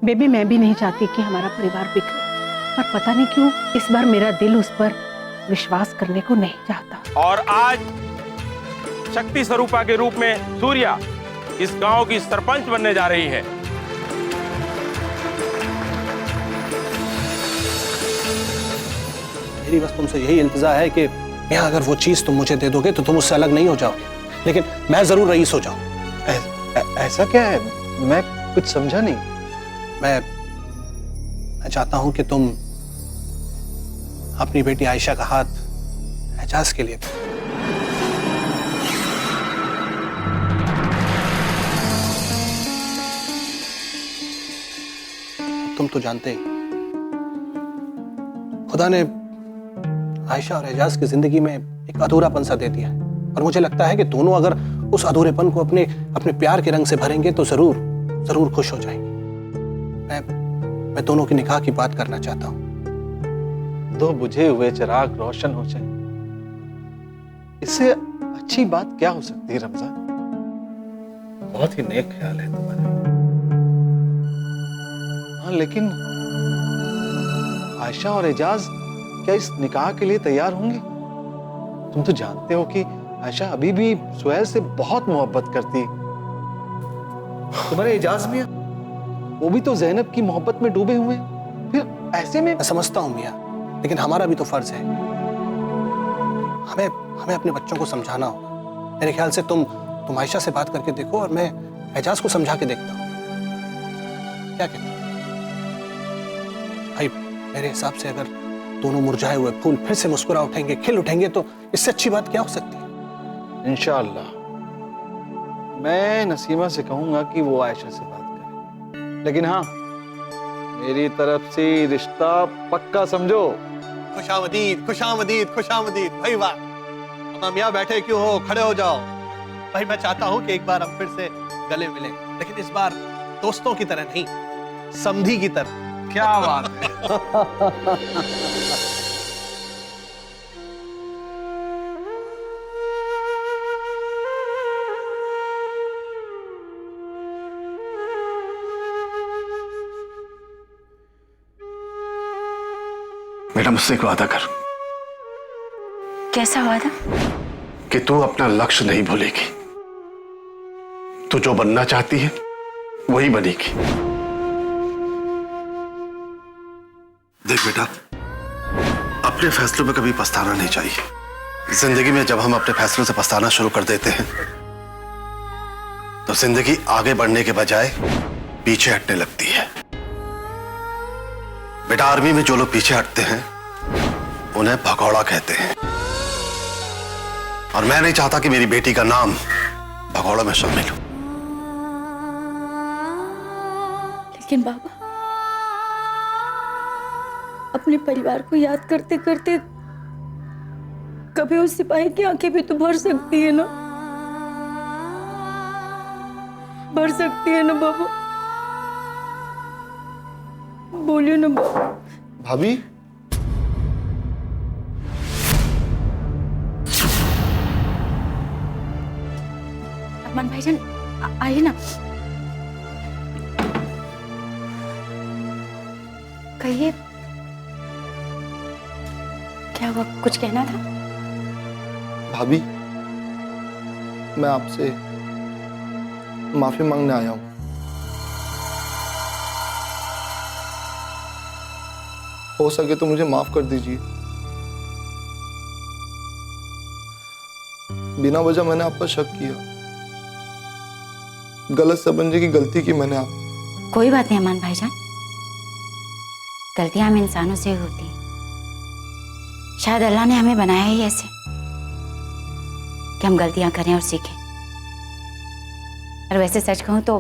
Baby, मैं भी नहीं चाहती कि हमारा परिवार बिखरे, पर पता नहीं क्यों इस बार मेरा दिल उस पर विश्वास करने को नहीं चाहता। और आज शक्ति स्वरूपा के रूप में सूर्या इस गांव की सरपंच बनने जा रही है। मेरी बस तुमसे यही इंतजार है कि यहाँ अगर वो चीज तुम मुझे दे दोगे तो तुम उससे अलग नहीं हो जाओगे, लेकिन मैं जरूर रईस हो जाऊं। ऐसा क्या है? मैं कुछ समझा नहीं। मैं चाहता हूं कि तुम अपनी बेटी आयशा का हाथ एजाज के लिए दो। तुम तो जानते ही, खुदा ने आयशा और एजाज की जिंदगी में एक अधूरापन सा दे दिया है, और मुझे लगता है कि दोनों अगर उस अधूरेपन को अपने अपने प्यार के रंग से भरेंगे तो जरूर जरूर खुश हो जाएंगे। मैं दोनों की निकाह की बात करना चाहता हूं। दो बुझे हुए चिराग रोशन हो जाए, इससे अच्छी बात क्या हो सकती है रमजान? बहुत ही नेक ख्याल है तुम्हारा। हाँ, लेकिन आयशा और एजाज क्या इस निकाह के लिए तैयार होंगे? तुम तो जानते हो कि आयशा अभी भी सुहैल से बहुत मोहब्बत करती है। तुम्हारे एजाज मियां, वो भी तो ज़ैनब की मोहब्बत में डूबे हुए हैं। फिर ऐसे में मैं समझता हूं मियां, लेकिन हमारा भी तो फर्ज है। हमें अपने बच्चों को समझाना होगा। मेरे ख्याल से तुम आयशा से बात करके देखो और मैं एजाज को समझा के देखता हूं। क्या कहते हो भाई? मेरे हिसाब से अगर दोनों मुरझाए हुए फूल फिर से मुस्कुरा उठेंगे, खिल उठेंगे, तो इससे अच्छी बात क्या हो सकती है? इंशाअल्लाह मैं नसीमा से कहूंगा कि वो आयशा से बात करे, लेकिन हाँ, मेरी तरफ से रिश्ता पक्का समझो। खुशामदीद, खुशामदीद, खुशामदीद। भाई वाह, अब यहाँ बैठे क्यों हो? खड़े हो जाओ। भाई मैं चाहता हूँ कि एक बार हम फिर से गले मिलें, लेकिन इस बार दोस्तों की तरह नहीं, समधी की तरह। क्या बात है। बेटा, मुझसे एक वादा कर। कैसा वादा? कि तू अपना लक्ष्य नहीं भूलेगी। तू जो बनना चाहती है वही बनेगी। देख बेटा, अपने फैसलों में कभी पछताना नहीं चाहिए। जिंदगी में जब हम अपने फैसलों से पछताना शुरू कर देते हैं तो जिंदगी आगे बढ़ने के बजाय पीछे हटने लगती है। बेटा, आर्मी में जो लोग पीछे हटते हैं उन्हें भगौड़ा कहते हैं, और मैं नहीं चाहता कि मेरी बेटी का नाम भगौड़ा में शामिल हो। लेकिन बाबा, अपने परिवार को याद करते करते कभी उस सिपाही की आंखें भी तो भर सकती है ना? भर सकती है ना बाबा? बोलिए ना बाबा। भाभी, अरमान भाईजान, आइए ना। कहिए, क्या हुआ? कुछ कहना था? भाभी, मैं आपसे माफी मांगने आया हूं। हो सके तो मुझे माफ कर दीजिए। बिना वजह मैंने आप पर शक किया, गलत समझने की गलती की मैंने आप। कोई बात नहीं अरमान भाईजान, गलतियां हम इंसानों से ही होती हैं। शायद अल्लाह ने हमें बनाया ही ऐसे कि हम गलतियां करें और सीखें। और वैसे सच कहूं तो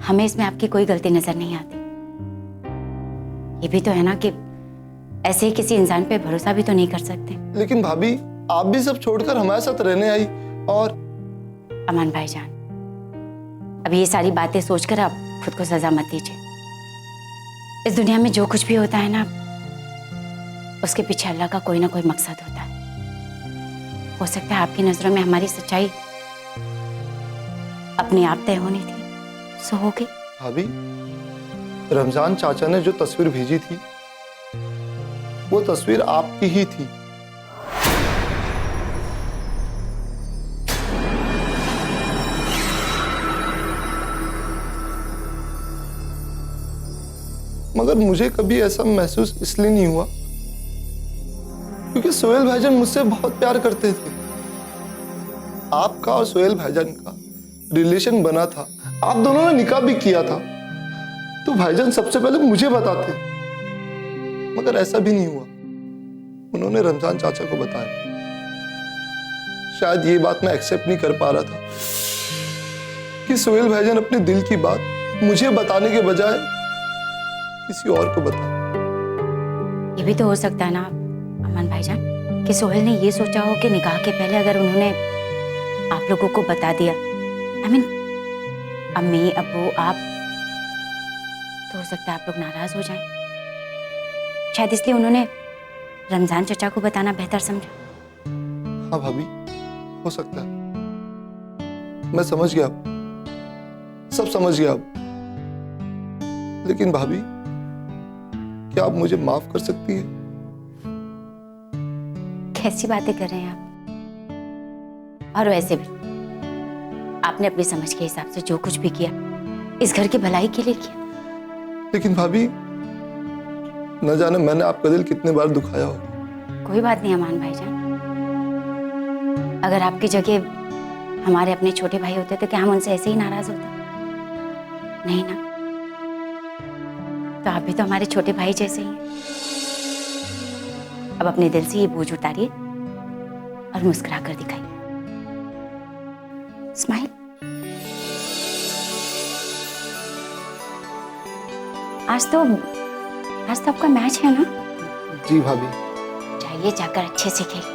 हमें इसमें आपकी कोई गलती नजर नहीं आती। ये भी तो है ना कि ऐसे ही किसी इंसान पे भरोसा भी तो नहीं कर सकते। लेकिन भाभी, आप भी सब छोड़कर हमारे साथ रहने आई। और अरमान भाईजान, अब ये सारी बातें सोचकर आप खुद को सजा मत दीजिए। इस दुनिया में जो कुछ भी होता है ना, उसके पीछे अल्लाह का कोई ना कोई मकसद होता है। हो सकता है आपकी नजरों में हमारी सच्चाई अपने आप तय होनी थी, सो हो गई। भाभी, रमजान चाचा ने जो तस्वीर भेजी थी वो तस्वीर आपकी ही थी। मगर मुझे कभी ऐसा महसूस इसलिए नहीं हुआ क्योंकि सोहेल भाईजान मुझसे बहुत प्यार करते थे। आपका और सोहेल भाईजान का रिलेशन बना था, आप दोनों ने निकाह भी किया था, तो भाईजान सबसे पहले मुझे बताते। मगर ऐसा भी नहीं हुआ, उन्होंने रमजान चाचा को बताया। शायद ये बात मैं एक्सेप्ट नहीं कर पा रहा था कि सोहेल भाईजान अपने दिल की बात मुझे बताने के बजाय किसी और को बताए। ये भी तो हो सकता है ना अमन भाईजान कि सोहेल ने ये सोचा हो कि निकाह के पहले अगर उन्होंने आप लोगों को बता दिया, आई मीन अम्मी अब्बू आप, तो हो सकता है आप लोग नाराज हो जाएं। शायद इसलिए उन्होंने रमजान चचा को बताना बेहतर समझा। हाँ भाभी, हो सकता है। मैं समझ गया, सब समझ गया। लेकिन भाभी, क्या आप मुझे माफ कर सकती हैं? कैसी बातें कर रहे हैं आप? और वैसे भी आपने अपनी समझ के हिसाब से जो कुछ भी किया इस घर की भलाई के लिए किया। लेकिन भाभी, न जाने मैंने आपका दिल कितने बार दुखाया हो। कोई बात नहीं अमान भाईजान, अगर आपकी जगह हमारे अपने छोटे भाई होते तो क्या हम उनसे ऐसे ही नाराज होते? नहीं ना, तो आप भी तो हमारे छोटे भाई जैसे ही हैं। अब अपने दिल से ये बोझ उतारिए और मुस्कुरा कर दिखाइए। स्माइल। आज तो आपका मैच है ना? जी भाभी। चाहिए जाकर अच्छे से खेलिए।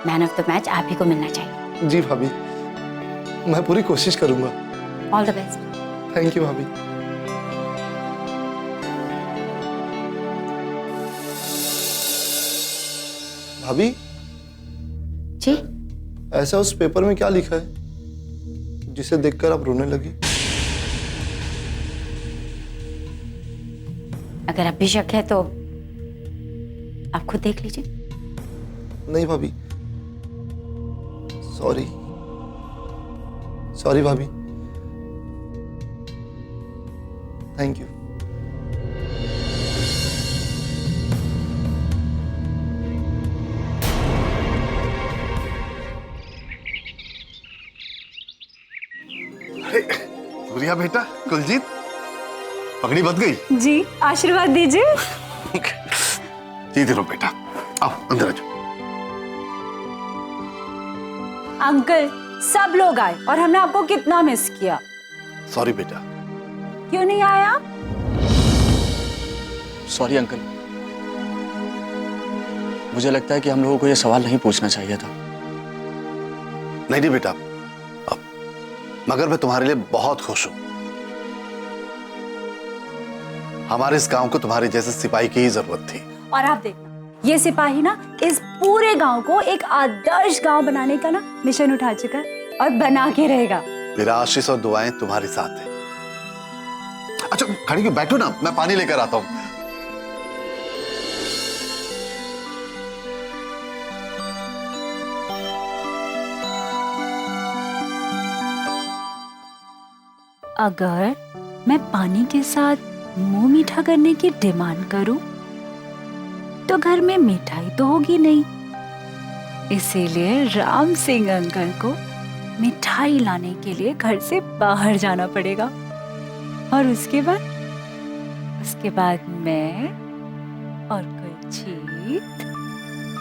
मैन ऑफ द मैच आप ही को मिलना चाहिए। जी भाभी, मैं पूरी कोशिश करूंगा। All the best. Thank you भाभी। भाभी जी, ऐसा उस पेपर में क्या लिखा है जिसे देखकर आप रोने लगी? अगर अब भी शक है तो आप खुद देख लीजिए। नहीं भाभी, सॉरी सॉरी भाभी, थैंक यू। सूर्या बेटा, कुलजीत, पगड़ी बंध गई? जी, आशीर्वाद दीजिए। जीते रहो बेटा, आओ अंदर आ जाओ। अंकल, सब लोग आए और हमने आपको कितना मिस किया। सॉरी बेटा। क्यों नहीं आया? सॉरी अंकल, मुझे लगता है कि हम लोगों को यह सवाल नहीं पूछना चाहिए था। नहीं नहीं बेटा, मगर मैं तुम्हारे लिए बहुत खुश हूं। हमारे इस गांव को तुम्हारे जैसे सिपाही की ही जरूरत थी। और आप देखना, ये सिपाही ना इस पूरे गांव को एक आदर्श गांव बनाने का ना मिशन उठा चुका है और बना के रहेगा। मेरा आशीष और दुआएं तुम्हारे साथ हैं। अच्छा खड़ी क्यों, बैठो ना, मैं पानी लेकर आता हूं। अगर मैं पानी के साथ मुंह मीठा करने की डिमांड करूं तो घर में मिठाई तो होगी नहीं, इसीलिए राम सिंह अंकल को मिठाई लाने के लिए घर से बाहर जाना पड़ेगा। और उसके बाद मैं और कुलजीत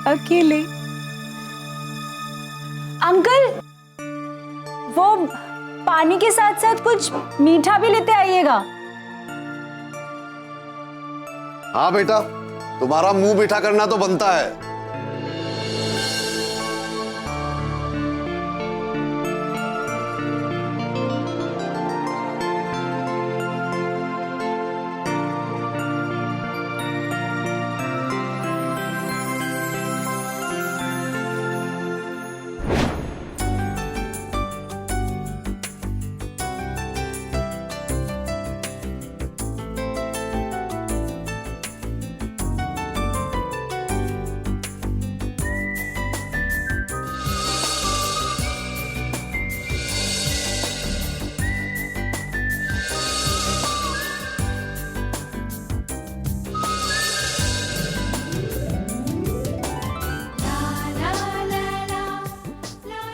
अकेले। अंकल, वो पानी के साथ साथ कुछ मीठा भी लेते आइएगा। हाँ बेटा, तुम्हारा मुंह मीठा करना तो बनता है।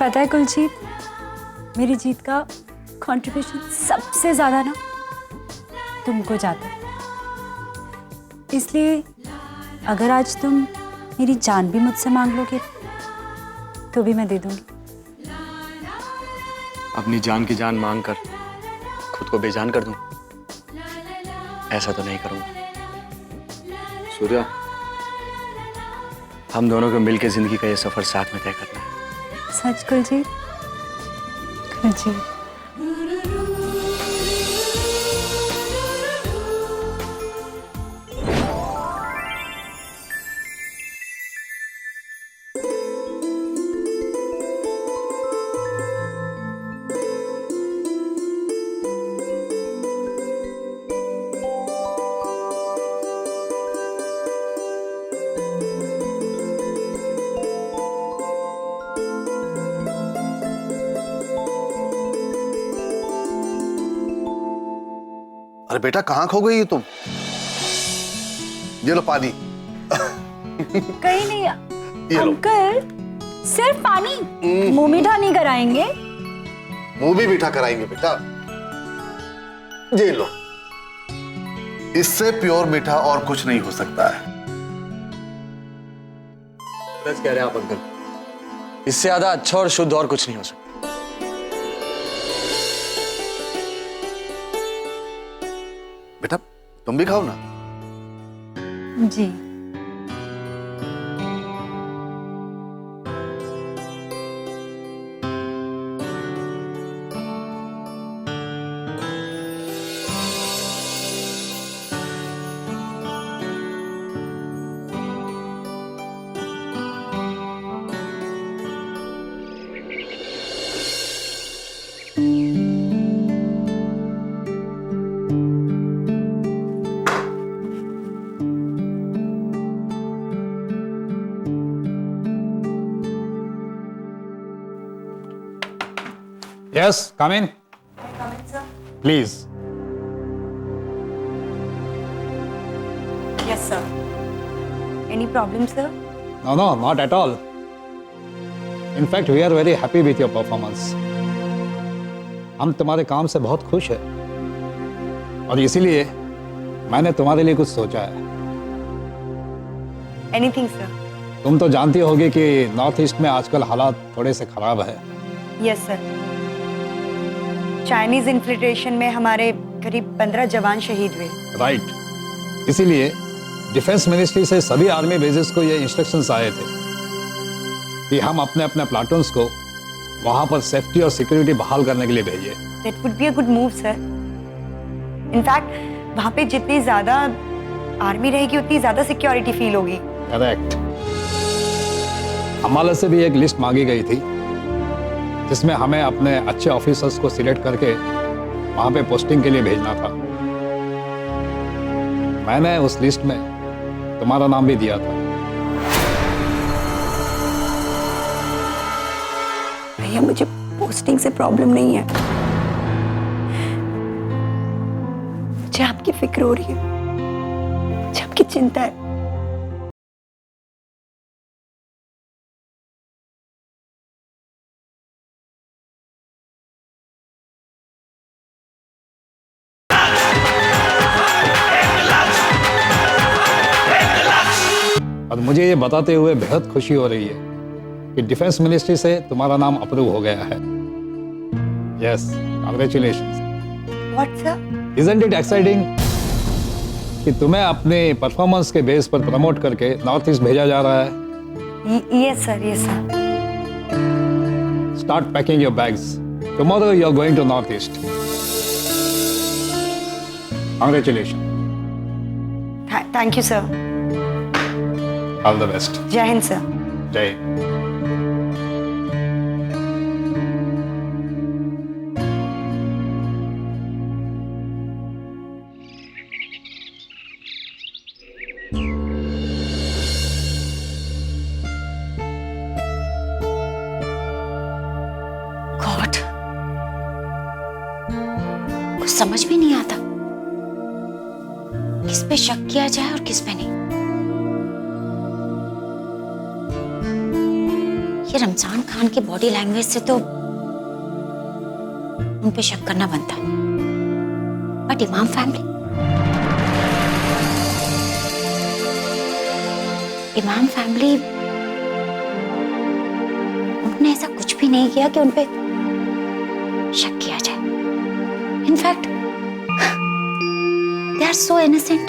पता है कुलजीत, मेरी जीत का कंट्रीब्यूशन सबसे ज्यादा ना तुमको जाता है। इसलिए अगर आज तुम मेरी जान भी मुझसे मांग लोगे तो भी मैं दे दूंगी। अपनी जान की जान मांग कर खुद को बेजान कर दूं? ऐसा तो नहीं करूंगा। सूर्या, हम दोनों को मिलकर जिंदगी का ये सफर साथ में तय करना है। सच कुलजीत? कुलजीत अरे बेटा कहाँ खो गई तुम? ये लो पानी। कहीं नहीं ये लो। अंकल, सिर्फ पानी? मुंह मीठा नहीं कराएंगे? मुंह भी मीठा कराएंगे बेटा। ये लो। इससे प्योर मीठा और कुछ नहीं हो सकता है। बस कह रहे हैं आप अंकल, इससे ज्यादा अच्छा और शुद्ध और कुछ नहीं हो सकता। बेटा तुम भी खाओ ना। जी। Yes, come in. Please. Yes, sir. Any problem, sir? No, no, not at all. In fact, we are very happy with your performance. हम तुम्हारे काम से बहुत खुश हैं और इसीलिए मैंने तुम्हारे लिए कुछ सोचा है। Anything, sir? तुम तो जानती होगी कि नॉर्थ ईस्ट में आजकल हालात थोड़े से खराब है। Yes, sir. चाइनीज इन्फिल्ट्रेशन में हमारे करीब 15 जवान शहीद हुए। राइट। इसीलिए डिफेंस मिनिस्ट्री से सभी आर्मी बेसेस को ये इंस्ट्रक्शंस आए थे कि हम अपने अपने प्लाटून्स को वहां पर सेफ्टी और सिक्योरिटी बहाल करने के लिए भेजिए। That would be a good move, sir. In fact वहां पे जितनी ज्यादा आर्मी रहेगी उतनी ज्यादा सिक्योरिटी फील होगी। करेक्ट। हमारे से भी एक लिस्ट मांगी गई थी जिसमें हमें अपने अच्छे ऑफिसर्स को सिलेक्ट करके वहां पे पोस्टिंग के लिए भेजना था। मैंने उस लिस्ट में तुम्हारा नाम भी दिया था। भैया मुझे पोस्टिंग से प्रॉब्लम नहीं है, मुझे आपकी फिक्र हो रही है, मुझे आपकी चिंता है। और मुझे ये बताते हुए बेहद खुशी हो रही है कि डिफेंस मिनिस्ट्री से तुम्हारा नाम अप्रूव हो गया है। Yes, congratulations. What sir? Isn't it exciting कि तुम्हें अपने परफॉर्मेंस के बेस पर प्रमोट करके नॉर्थ ईस्ट भेजा जा रहा है। Yes sir, yes sir. Start packing your bags, tomorrow you are going to north east. Congratulation. Thank you sir. All the best. Jai Hind sir. जय हिंद। गॉड, कुछ समझ में नहीं आता किस पे शक किया जाए और किस पे नहीं। ये रमजान खान की बॉडी लैंग्वेज से तो उन पे शक करना बनता है, बट इमाम फैमिली उन्होंने ऐसा कुछ भी नहीं किया कि उन पे शक किया जाए। In fact they are so innocent.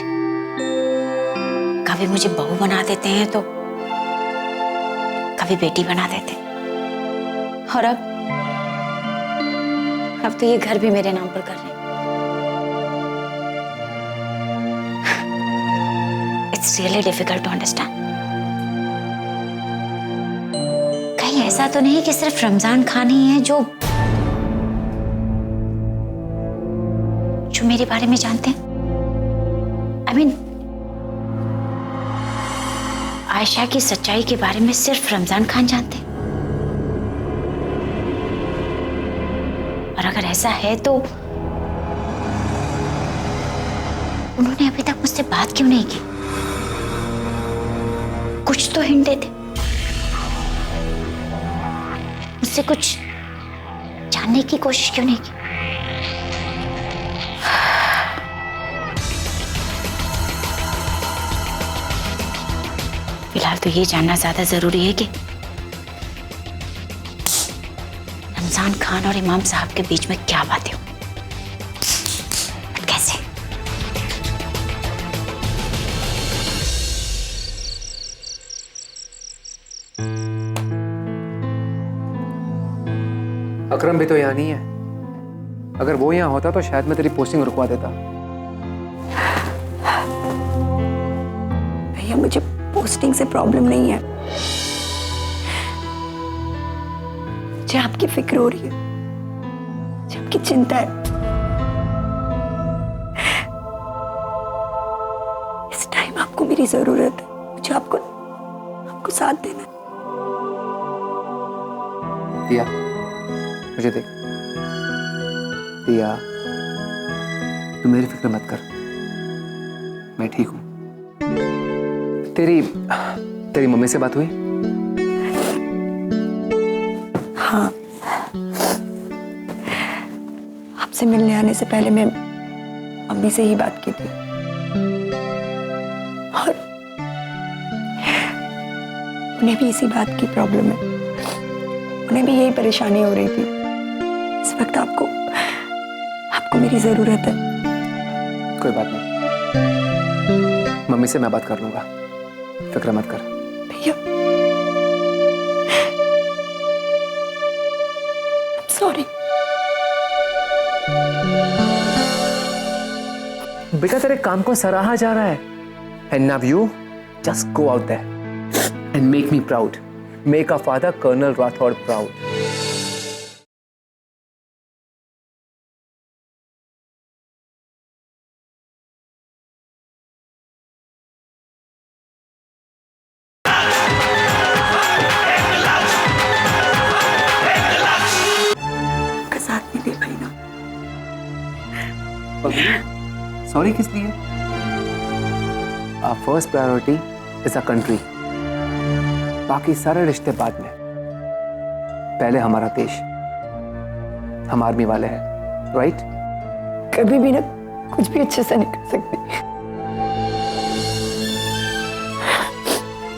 कभी मुझे बहू बना देते हैं तो कभी बेटी बना देते हैं, और अब तो ये घर भी मेरे नाम पर कर रहे हैं। It's really difficult to understand. कहीं ऐसा तो नहीं कि सिर्फ रमजान खान ही है जो मेरे बारे में जानते हैं? आई मीन आयशा की सच्चाई के बारे में सिर्फ रमजान खान जानते हैं। और अगर ऐसा है तो उन्होंने अभी तक मुझसे बात क्यों नहीं की? कुछ तो हिंट देते, मुझसे कुछ जानने की कोशिश क्यों नहीं की? फिलहाल तो ये जानना ज्यादा जरूरी है कि रमजान खान और इमाम साहब के बीच में क्या बातें हो, कैसे? अकरम भी तो यहाँ नहीं है। अगर वो यहाँ होता तो शायद मैं तेरी पोस्टिंग रुकवा देता। भैया मुझे पोस्टिंग से प्रॉब्लम नहीं है, मुझे आपकी फिक्र हो रही है, मुझे आपकी चिंता है। इस टाइम आपको मेरी जरूरत है, मुझे आपको साथ देना है। दिया, मुझे देख। दिया, तू मेरी फिक्र मत कर, मैं ठीक हूं। तेरी मम्मी से बात हुई? हाँ, आपसे मिलने आने से पहले मैं मम्मी से ही बात की थी, और उन्हें भी इसी बात की प्रॉब्लम है, उन्हें भी यही परेशानी हो रही थी। इस वक्त आपको मेरी जरूरत है। कोई बात नहीं, मम्मी से मैं बात कर लूंगा, फिक्र मत कर। भैया सॉरी। बेटा तेरे काम को सराहा जा रहा है, and now you just go out there and make me proud, make a father colonel Rathore proud. Sorry किस लिए? Our first priority is our country. बाकी सारे रिश्ते बाद में, पहले हमारा देश। हम आर्मी वाले हैं, राइट? कभी भी ना कुछ भी अच्छे से नहीं कर सकती।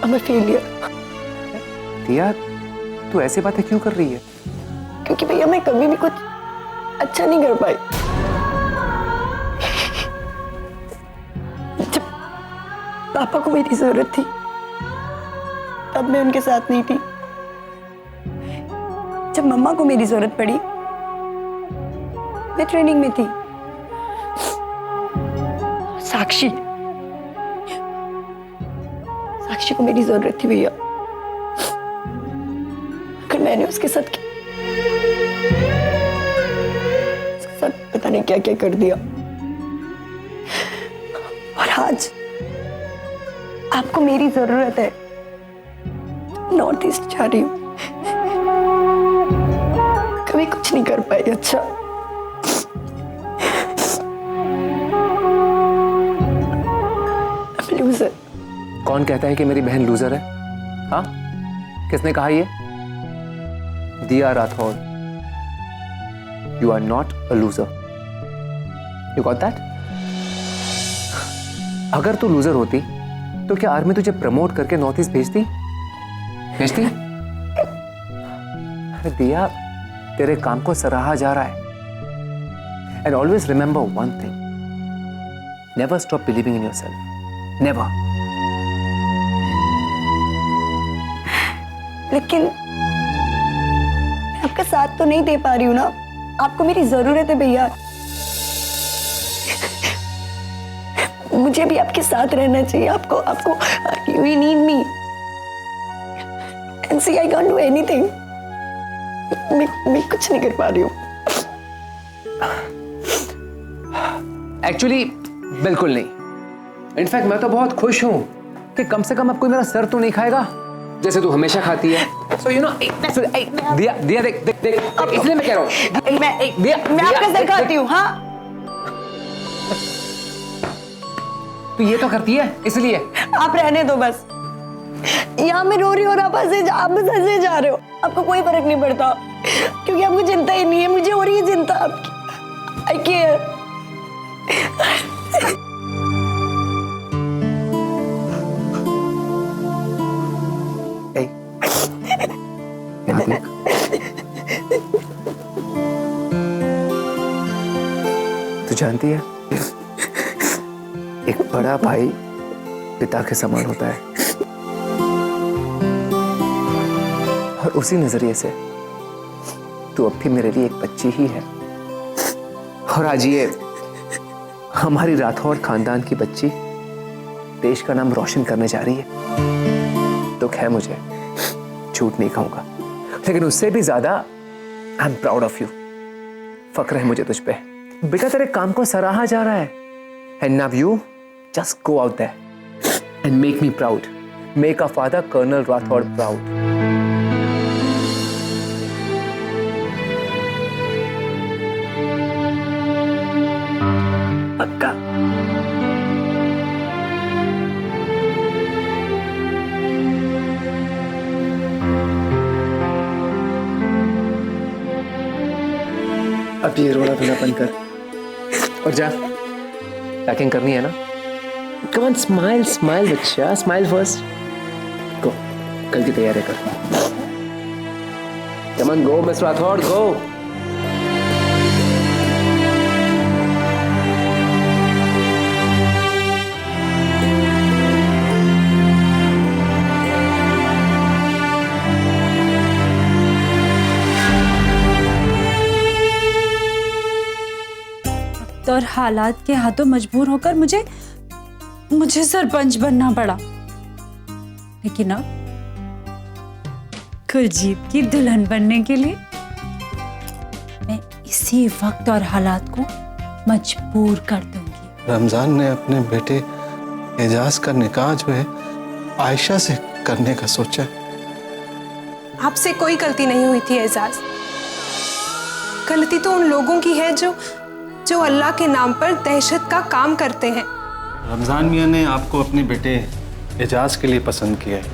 I'm a failure। दिया, तू ऐसी बातें क्यों कर रही है? क्योंकि भैया मैं कभी भी कुछ अच्छा नहीं कर पाई। पापा को मेरी जरूरत थी तब मैं उनके साथ नहीं थी। जब मम्मा को मेरी जरूरत पड़ी मैं ट्रेनिंग में थी। साक्षी को मेरी जरूरत थी भैया, अगर मैंने उसके साथ पता नहीं क्या क्या कर दिया, और आज आपको मेरी जरूरत है। नॉर्थ ईस्ट जा रही हूँ, कभी कुछ नहीं कर पाई। अच्छा लूजर। कौन कहता है कि मेरी बहन लूजर है? हाँ, किसने कहा ये? दिया Rathore, you are not a loser. You got that? अगर तू लूजर होती तो क्या आर्मी तुझे प्रमोट करके नॉर्थ ईस्ट भेजती? अरे दिया, तेरे काम को सराहा जा रहा है। And always remember one thing. Never stop believing in yourself. Never. लेकिन मैं आपका साथ तो नहीं दे पा रही हूँ ना, आपको मेरी जरूरत है भैया। मुझे भी आपके साथ रहना चाहिए। आपको you need me. And see, I can't do anything. मैं कुछ नहीं कर पा रही हूँ। एक्चुअली बिल्कुल नहीं। इनफैक्ट मैं तो बहुत खुश हूं कि कम से कम अब कोई मेरा सर तो नहीं खाएगा जैसे तू हमेशा खाती है। So you know, दिया देख इसलिए मैं कह रहा हूं मैं आपका सर खाती हूँ। हाँ, तू ये तो करती है इसलिए। आप रहने दो बस। यहाँ मैं रो रही हूँ और आप बस हंसे जा रहे हो। आपको कोई फर्क नहीं पड़ता क्योंकि आपको चिंता ही नहीं है। मुझे हो रही है चिंता आपकी। आई केयर। तू जानती है, एक बड़ा भाई पिता के समान होता है और उसी नजरिए से तू अब भी मेरे लिए एक बच्ची ही है। और आज ये हमारी राठौर खानदान की बच्ची देश का नाम रोशन करने जा रही है। दुख है मुझे, झूठ नहीं कहूंगा, लेकिन उससे भी ज्यादा I am proud of you. फक्र है मुझे तुझ पे बेटा, तेरे काम को सराहा जा रहा है। And now you just go out there and make me proud, make a father colonel Rathore proud. पक्का। अब ये रोना धोना बंद कर और जा, पैकिंग करनी है ना। कम ऑन, स्माइल स्माइल बच्चा, स्माइल फर्स्ट। गो, कल की तैयारी कर। Come on, go mister Rathore, go. और हालात के हाथों मजबूर होकर मुझे सरपंच बनना पड़ा, लेकिन अब कुलजीत की दुल्हन बनने के लिए मैं इसी वक्त और हालात को मजबूर कर दूंगी। रमजान ने अपने बेटे एजाज का निकाह जो है आयशा से करने का सोचा है। आपसे कोई गलती नहीं हुई थी एजाज, गलती तो उन लोगों की है जो अल्लाह के नाम पर दहशत का काम करते हैं। रमजान मियाँ ने आपको अपने बेटे एजाज के लिए पसंद किया है।